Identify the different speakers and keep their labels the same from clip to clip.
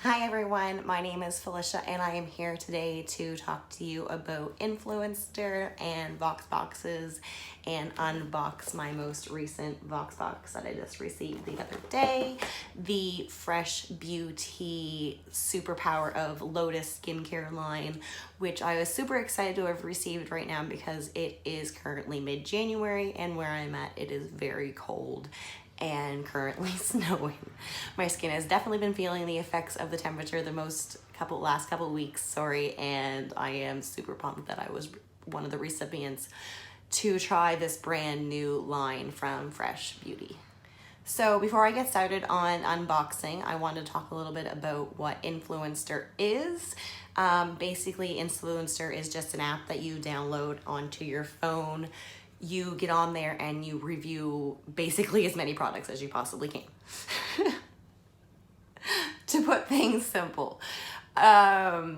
Speaker 1: Hi everyone, my name is Felicia and I am here today to talk to you about Influenster and Vox Boxes and unbox my most recent Vox Box that I just received the other day. The Fresh Beauty Superpower of Lotus skincare line, which I was super excited to have received right now because it is currently mid-January and where I'm at it is very cold and currently snowing. My skin has definitely been feeling the effects of the temperature the last couple weeks, and I am super pumped that I was one of the recipients to try this brand new line from Fresh Beauty. So before I get started on unboxing, I want to talk a little bit about what Influenster is. Basically, Influencer is just an app that you download onto your phone. You get on there and you review basically as many products as you possibly can. To put things simple. A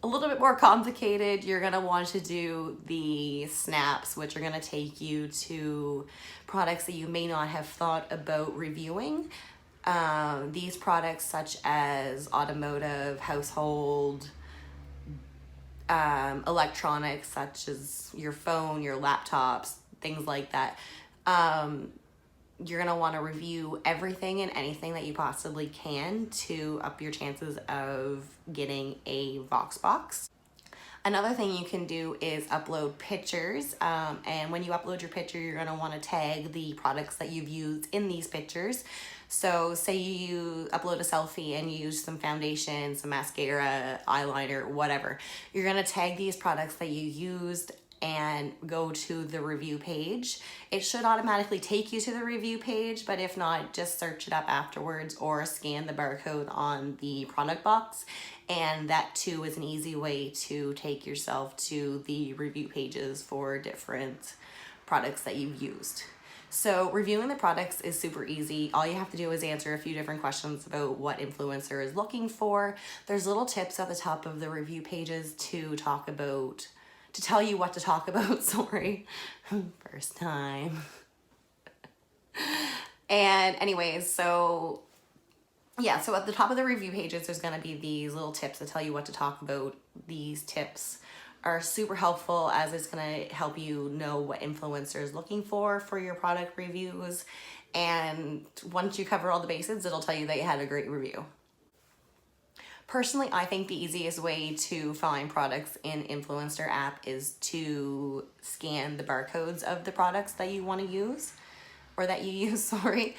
Speaker 1: little bit more complicated, you're gonna want to do the snaps, which are gonna take you to products that you may not have thought about reviewing. These products such as automotive, household, electronics such as your phone, your laptops, things like that. You're gonna wanna review everything and anything that you possibly can to up your chances of getting a Vox Box. Another thing you can do is upload pictures, and when you upload your picture, you're gonna wanna tag the products that you've used in these pictures. So say you upload a selfie and you use some foundation, some mascara, eyeliner, whatever. You're gonna tag these products that you used and go to the review page. It should automatically take you to the review page, but if not, just search it up afterwards or scan the barcode on the product box. And that too is an easy way to take yourself to the review pages for different products that you've used. So reviewing the products is super easy. All you have to do is answer a few different questions about what Influencer is looking for. There's little tips at the top of the review pages to tell you what to talk about, sorry. First time. And anyways, so at the top of the review pages, there's gonna be these little tips that tell you what to talk about. These tips are super helpful as it's gonna help you know what Influencer is looking for your product reviews. And once you cover all the bases, it'll tell you that you had a great review. Personally, I think the easiest way to find products in Influencer app is to scan the barcodes of the products that you want to use, or that you use, sorry.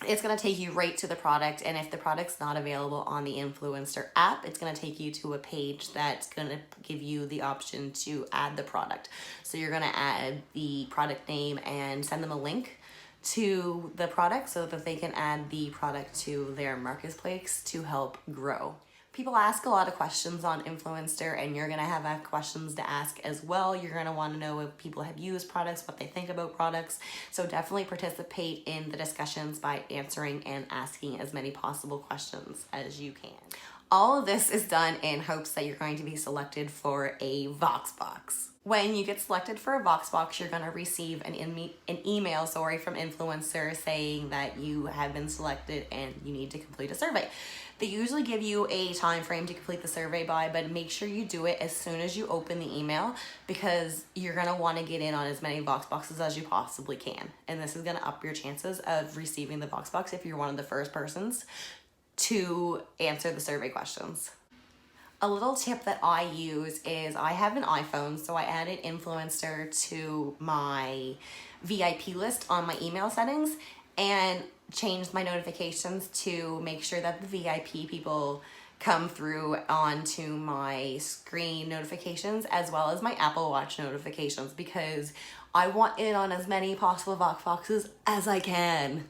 Speaker 1: It's gonna take you right to the product, and if the product's not available on the Influencer app, it's gonna take you to a page that's gonna give you the option to add the product. So you're gonna add the product name and send them a link to the product so that they can add the product to their marketplace to help grow. People ask a lot of questions on Influencer, and you're gonna have questions to ask as well. You're gonna wanna know if people have used products, what they think about products. So definitely participate in the discussions by answering and asking as many possible questions as you can. All of this is done in hopes that you're going to be selected for a Vox Box. When you get selected for a Vox Box, you're gonna receive an email from Influencer saying that you have been selected and you need to complete a survey. They usually give you a time frame to complete the survey by, but make sure you do it as soon as you open the email, because you're gonna wanna get in on as many Vox Boxes as you possibly can. And this is gonna up your chances of receiving the Vox Box if you're one of the first persons to answer the survey questions. A little tip that I use is I have an iPhone, so I added Influencer to my VIP list on my email settings and changed my notifications to make sure that the VIP people come through onto my screen notifications as well as my Apple Watch notifications, because I want in on as many possible Vox Boxes as I can.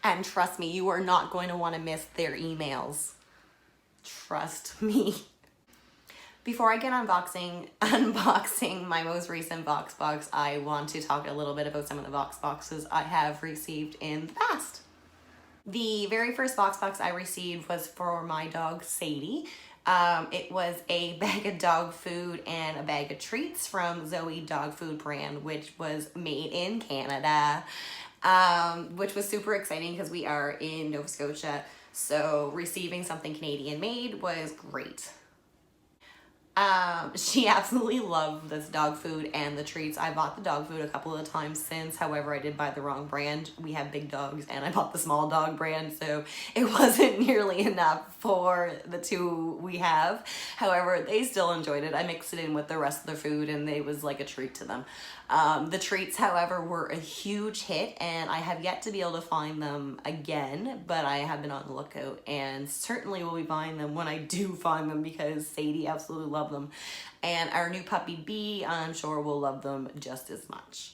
Speaker 1: And trust me, you are not going to want to miss their emails. Trust me. Before I get unboxing my most recent Vox Box, I want to talk a little bit about some of the Vox Boxes I have received in the past. The very first Vox Box I received was for my dog Sadie. It was a bag of dog food and a bag of treats from Zoë Dog Food brand, which was made in Canada, which was super exciting because we are in Nova Scotia. So receiving something Canadian made was great. She absolutely loved this dog food and the treats. I bought the dog food a couple of times since, however, I did buy the wrong brand. We have big dogs and I bought the small dog brand, so it wasn't nearly enough for the two we have. However, they still enjoyed it. I mixed it in with the rest of the food and it was like a treat to them. The treats, however, were a huge hit and I have yet to be able to find them again, but I have been on the lookout and certainly will be buying them when I do find them because Sadie absolutely loved them. And our new puppy B, I'm sure will love them just as much.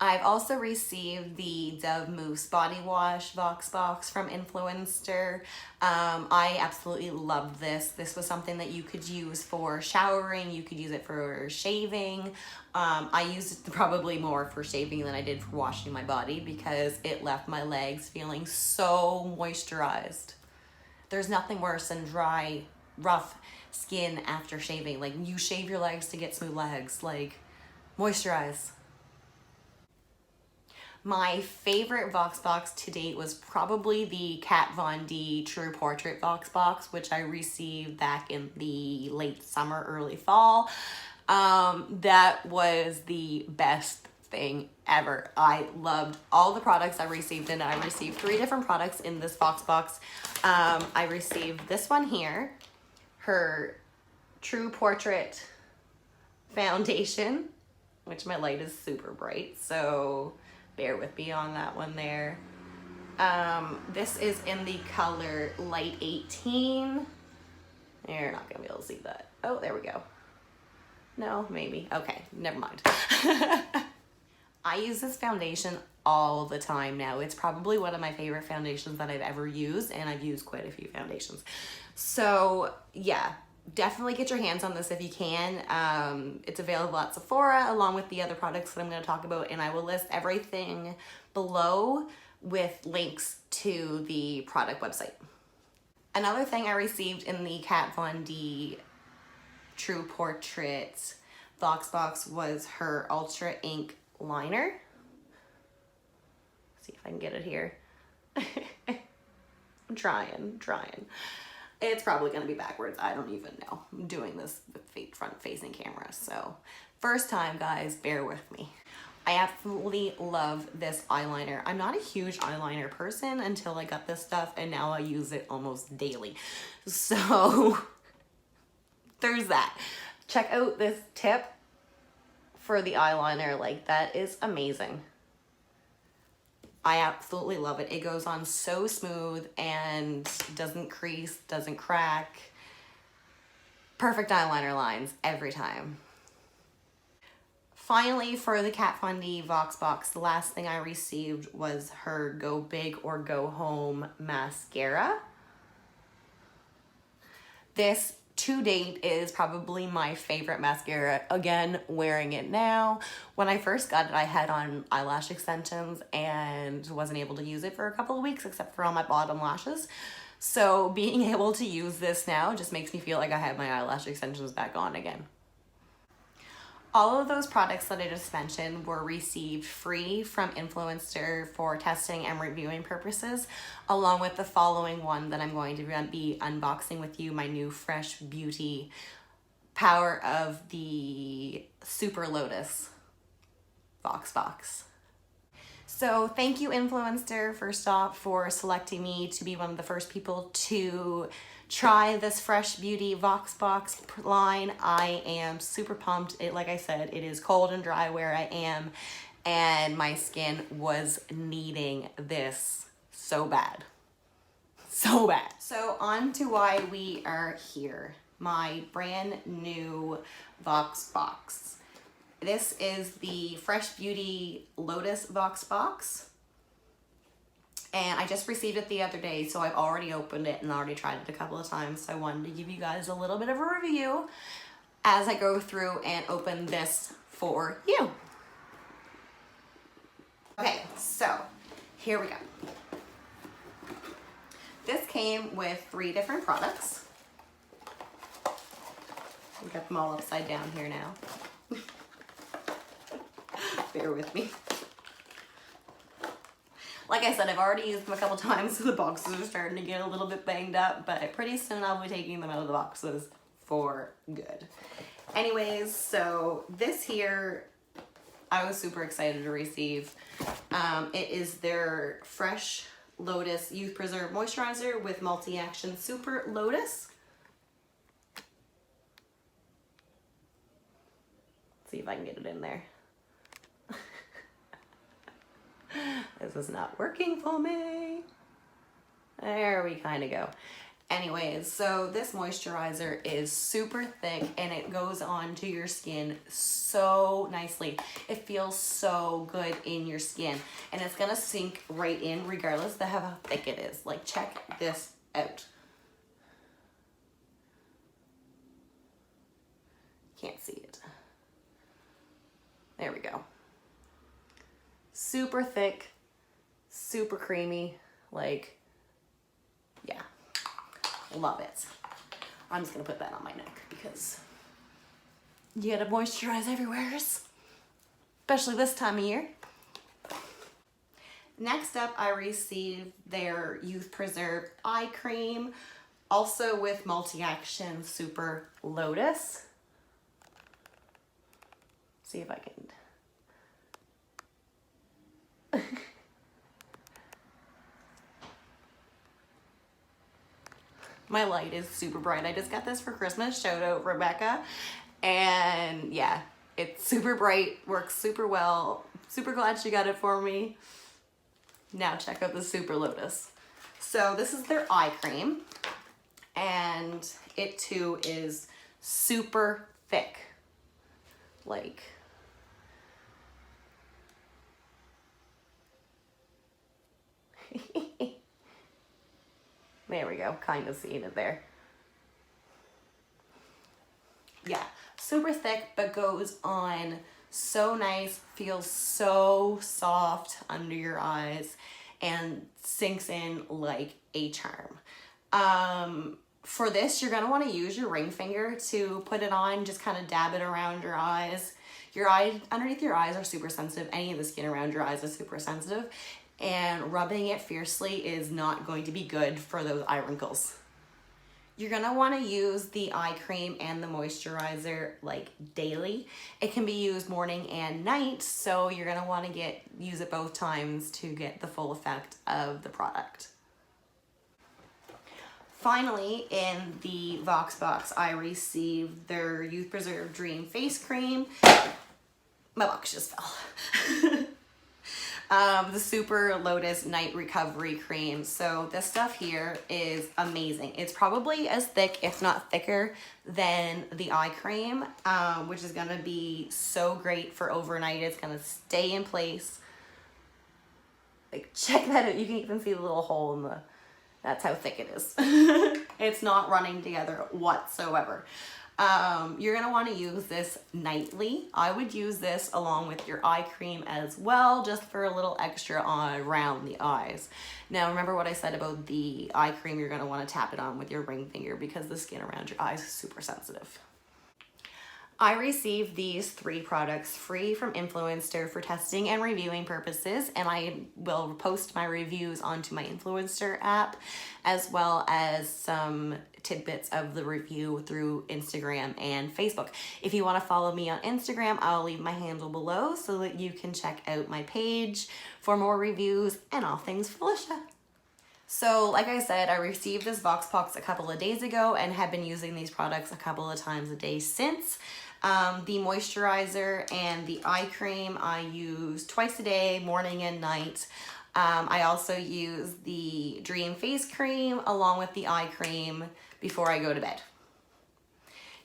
Speaker 1: I've also received the Dove Mousse Body Wash Vox Box from Influenster. I absolutely loved this. This was something that you could use for showering, you could use it for shaving. I used it probably more for shaving than I did for washing my body because it left my legs feeling so moisturized. There's nothing worse than dry, rough skin after shaving. Like, you shave your legs to get smooth legs. Like, moisturize. My favorite Vox Box to date was probably the Kat Von D True Portrait Vox Box, which I received back in the late summer, early fall. That was the best thing ever. I loved all the products I received, and I received 3 different products in this Vox Box. I received this one here, her True Portrait Foundation, which my light is super bright, so bear with me on that one there. This is in the color Light 18. You're not gonna be able to see that. Oh, there we go. No, maybe. Okay, never mind. I use this foundation all the time now. It's probably one of my favorite foundations that I've ever used, and I've used quite a few foundations. So yeah, definitely get your hands on this if you can. It's available at Sephora along with the other products that I'm going to talk about, and I will list everything below with links to the product website. Another thing I received in the Kat Von D True Portrait Vox Box was her Ultra Ink Liner. Let's see if I can get it here. I'm trying. It's probably going to be backwards. I don't even know. I'm doing this with front-facing camera, so first time, guys, bear with me. I absolutely love this eyeliner. I'm not a huge eyeliner person until I got this stuff, and now I use it almost daily. So there's that. Check out this tip for the eyeliner. Like, that is amazing. I absolutely love it. It goes on so smooth and doesn't crease, doesn't crack. Perfect eyeliner lines every time. Finally, for the Kat Von D Vox Box, the last thing I received was her Go Big or Go Home Mascara. This to date is probably my favorite mascara. Again, wearing it now. When I first got it, I had on eyelash extensions and wasn't able to use it for a couple of weeks except for on my bottom lashes. So being able to use this now just makes me feel like I have my eyelash extensions back on again. All of those products that I just mentioned were received free from Influenster for testing and reviewing purposes, along with the following one that I'm going to be unboxing with you, my new Fresh Beauty Power of the Super Lotus Vox Box. So thank you, Influenster, first off, for selecting me to be one of the first people to try this Fresh Beauty Vox Box line. I am super pumped. Like I said, it is cold and dry where I am, and my skin was needing this so bad. So bad. So on to why we are here. My brand new Vox Box. This is the Fresh Beauty Lotus Vox Box. And I just received it the other day, so I've already opened it and already tried it a couple of times. So I wanted to give you guys a little bit of a review as I go through and open this for you. Okay, so here we go. This came with 3 different products. I've got them all upside down here now. Bear with me. Like I said, I've already used them a couple times, so the boxes are starting to get a little bit banged up, but pretty soon I'll be taking them out of the boxes for good. Anyways, so this here, I was super excited to receive. It is their Fresh Lotus Youth Preserve Moisturizer with Multi-Action Super Lotus. Let's see if I can get it in there. This is not working for me. There we kind of go. Anyways, so this moisturizer is super thick and it goes on to your skin so nicely. It feels so good in your skin and it's gonna sink right in regardless of how thick it is. Like, check this out. Can't see it. There we go. Super thick, super creamy, like, yeah. Love it. I'm just gonna put that on my neck because you gotta moisturize everywhere, especially this time of year. Next up, I received their Youth Preserve Eye Cream, also with Multi-Action Super Lotus. See if I can. My light is super bright. I just got this for Christmas. Shout out Rebecca. And yeah, it's super bright, works super well. Super glad she got it for me. Now check out the Super Lotus. So this is their eye cream. And it too is super thick. Like, there we go, kind of seeing it there. Yeah, super thick, but goes on so nice, feels so soft under your eyes, and sinks in like a charm. For this, you're gonna wanna use your ring finger to put it on, just kind of dab it around your eyes. Your eye, underneath your eyes are super sensitive. Any of the skin around your eyes is super sensitive. And rubbing it fiercely is not going to be good for those eye wrinkles. You're gonna wanna use the eye cream and the moisturizer like daily. It can be used morning and night, so you're gonna wanna use it both times to get the full effect of the product. Finally, in the VOXBOX, I received their Youth Preserve Dream Face Cream. My box just fell. The Super Lotus Night Recovery Cream. So this stuff here is amazing. It's probably as thick, if not thicker, than the eye cream, which is gonna be so great for overnight. It's gonna stay in place. Like, check that out. You can even see the little hole in the, that's how thick it is. It's not running together whatsoever. You're gonna wanna use this nightly. I would use this along with your eye cream as well, just for a little extra around the eyes. Now, remember what I said about the eye cream, you're gonna wanna tap it on with your ring finger because the skin around your eyes is super sensitive. I received these 3 products free from Influenster for testing and reviewing purposes, and I will post my reviews onto my Influencer app, as well as some tidbits of the review through Instagram and Facebook. If you want to follow me on Instagram, I'll leave my handle below so that you can check out my page for more reviews and all things Felicia. So like I said, I received this VOXBOX a couple of days ago and have been using these products a couple of times a day since. The moisturizer and the eye cream I use twice a day, morning and night. I also use the Dream Face Cream along with the eye cream before I go to bed.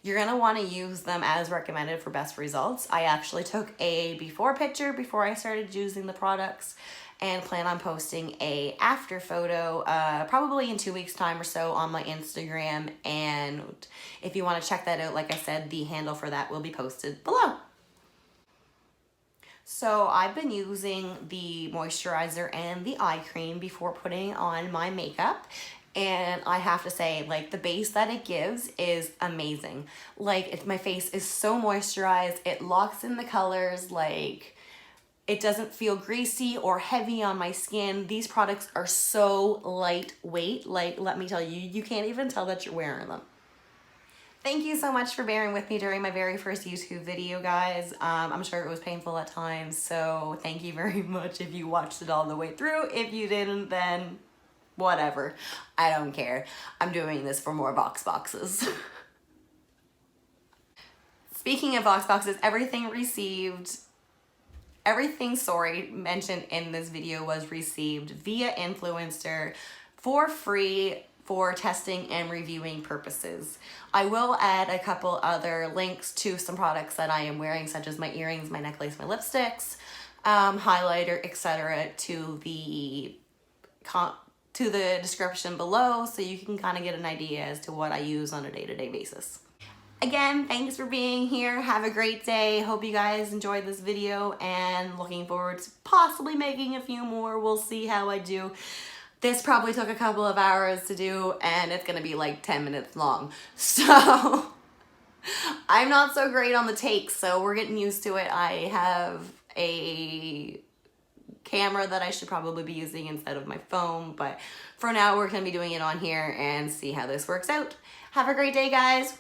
Speaker 1: You're gonna wanna use them as recommended for best results. I actually took a before picture before I started using the products and plan on posting a after photo probably in 2 weeks time or so on my Instagram, and if you want to check that out, like I said, the handle for that will be posted below. So I've been using the moisturizer and the eye cream before putting on my makeup, and I have to say, like, the base that it gives is amazing. Like, my face is so moisturized, it locks in the colors, like, it doesn't feel greasy or heavy on my skin. These products are so lightweight, like, let me tell you, you can't even tell that you're wearing them. Thank you so much for bearing with me during my very first YouTube video, guys. I'm sure it was painful at times, so thank you very much if you watched it all the way through. If you didn't, then whatever. I don't care. I'm doing this for more Vox boxes. Speaking of Vox boxes, everything mentioned in this video was received via Influenster for free for testing and reviewing purposes. I will add a couple other links to some products that I am wearing, such as my earrings, my necklace, my lipsticks, highlighter, etc., to the description below, so you can kind of get an idea as to what I use on a day-to-day basis. Again, thanks for being here. Have a great day. Hope you guys enjoyed this video, and looking forward to possibly making a few more. We'll see how I do. This probably took a couple of hours to do, and it's gonna be like 10 minutes long. So I'm not so great on the takes, so we're getting used to it. I have a camera that I should probably be using instead of my phone, but for now we're gonna be doing it on here and see how this works out. Have a great day, guys.